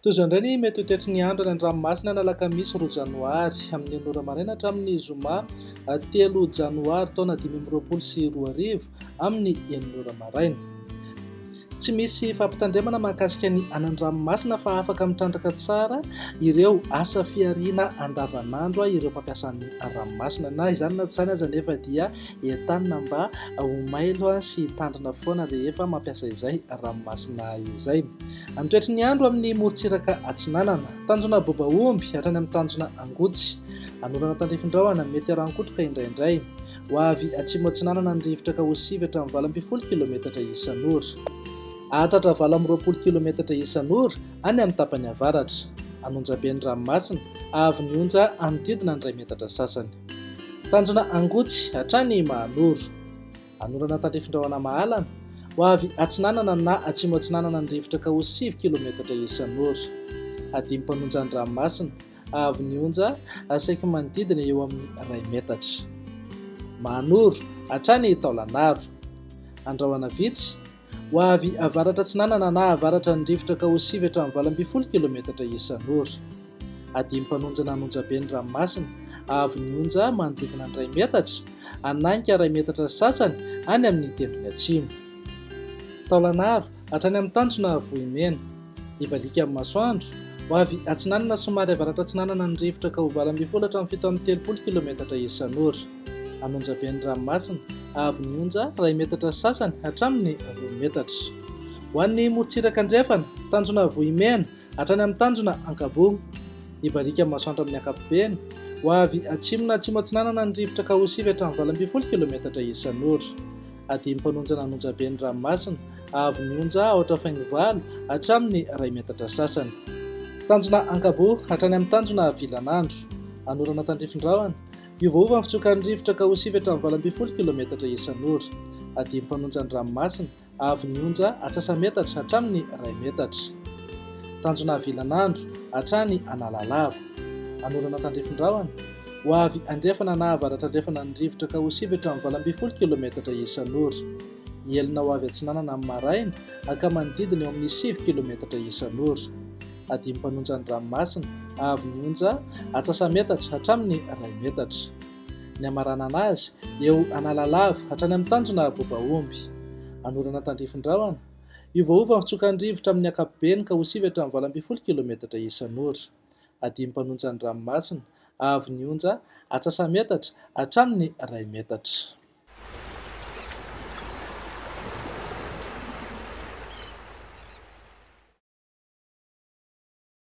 Toy izao indray ny mety ho toetry ny andro any an-dranomasina ny alakamisy 2 janoary amin'ny 9 maraina hatramin'ny zoma 3 janoary taona 2024 amin'ny 9 maraina. Tsy misy fampitandremana mahakasika ny anan-dranomasina fa afaka mitrandraka tsara ireo asa fiariana andavanandro ireo mpampiasa ny ranomasina, na izany na tsy izany aza nefa dia entanina mba ho mailo sy tandrina foana rehefa mampiasa izay ranomasina izay. Ny toetry ny andro amin'ny morontsiraka atsinanana, tanjona bobaomby hatrany amin'ny tanjona angotsy, anorana tandrifin-drahona mety arankotroka indraindray, ho avy atsimo atsinanana ny rivotra ka ho 7 hatramin'ny 20 kilometatra isan'ora, ahatratra 20 kilometatra isan'ora any amin'ny tapany avaratra. Anonjaben'ny ranomasina avy ny onja anodidina ny 2 metatra sasany. Tanjona angotsy hatrany mahanoro, anorana tandrifin-drahona mahalana, ho avy atsinanana na atsimo atsinanana ny rivotra ka ho 7 kilometatra isan'ora. Adimam-panonja ny ranomasina avy ny onja asaiky manodidina eo amin'ny 2 metatra. Mahanoro hatrany taolanaro, andrahoana vitsy, ho avy avaratra atsinanana na avaratra ny rivotra ka ho 7 hatramin'ny 20 kilometatra isan'ora. Adimam-panonja na anonjaben'ny ranomasina avy ny onja manodidina ny 2 metatra, ananika 2 metatra sasany any amin'ny tendrony atsimo. Taolanaro hatrany amin'ny tanjona vohimena, ivalika amin'ny masoandro, ho avy atsinanana somary avaratra atsinanana ny rivotra ka ho 20 hatramin'ny 7 kilometatra isan'ora. Anonjaben'ny ranomasina avy ny onja 2 metatra sasany hatramin'ny 2 metatra. Ho an'ny morontsiraka andrefana, tanjona vohimena hatrany amin'ny tanjona ankabony, ivalika amin'ny masoandro amin'ny ankapobeny, ho avy atsimo na atsimo atsinanana ny rivotra ka ho 7 hatramin'ny 20 kilometatra isan'ora. Adimam-panonja na anonjaben'ny ranomasina avy ny onja aotra faingovalo hatramin'ny 2 metatra sasany. Tanjona ankabo hatrany amin'ny tanjona vilanandro, anorana tandrifin-drahona, iovaova ny fitsokan'ny rivotra ka ho 7 hatramin'ny 20 kilometatra isan'ora. Adimam-panonja ny ranomasina avy ny onja atsasametatra hatramin'ny 2 metatra. Tanjona vilanandro hatrany analalava, anorana tandrifin-drahona, ho avy andrefana na avaratra andrefana ny rivotra ka ho 7 hatramin'ny 20 kilometatra isan'ora. Elina ho avy atsinanana amin'ny maraina aka manodidina eo amin'ny 7 kilometatra isan'ora. Adimam-panonja ny ranomasina avy ny onja atsasametatra hatramin'ny 2 metatra. Ny amarana anazy eo analalava hatrany amin'ny tanjona bobaomby, anorana tandrifin-drahona, iovaova ny fitsokan'ny rivotra amin'ny ankapobeny ka ho 7 hatramin'ny 20 kilometatra isan'ora. Adimam-panonja ny ranomasina avy ny onja atsasametatra hatramin'ny 2 metatra.